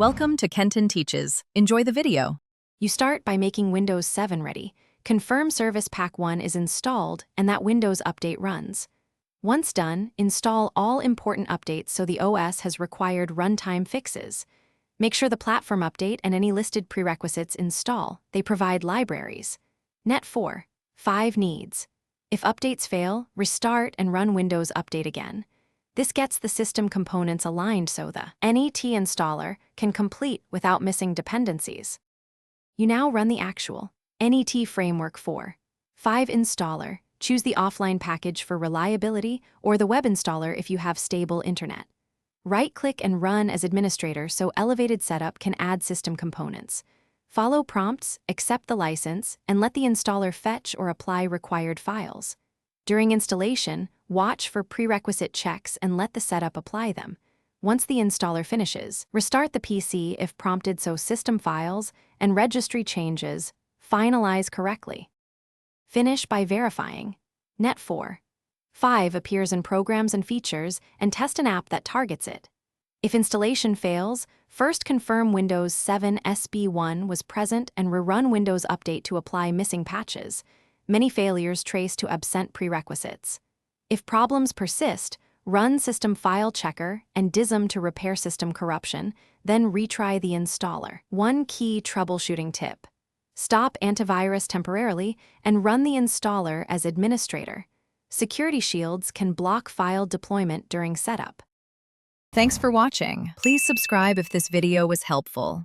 Welcome to Kenton Teaches. Enjoy the video. You start by making Windows 7 ready. Confirm Service Pack 1 is installed and that Windows update runs. Once done, install all important updates so the OS has required runtime fixes. Make sure the platform update and any listed prerequisites install. They provide libraries. Net 4. 5 needs. If updates fail, restart and run Windows Update again. This gets the system components aligned so the NET installer can complete without missing dependencies. You now run the actual NET Framework 4.5 installer. Choose the offline package for reliability or the web installer if you have stable internet. Right-click and run as administrator so elevated setup can add system components. Follow prompts, accept the license, and let the installer fetch or apply required files. During installation, watch for prerequisite checks and let the setup apply them. Once the installer finishes, restart the PC if prompted so system files and registry changes finalize correctly. Finish by verifying. Net 4.5 appears in Programs and Features and test an app that targets it. If installation fails, first confirm Windows 7 SB1 was present and rerun Windows Update to apply missing patches. Many failures trace to absent prerequisites. If problems persist, run System File Checker and DISM to repair system corruption, then retry the installer. One key troubleshooting tip. Stop antivirus temporarily and run the installer as administrator. Security shields can block file deployment during setup. Thanks for watching. Please subscribe if this video was helpful.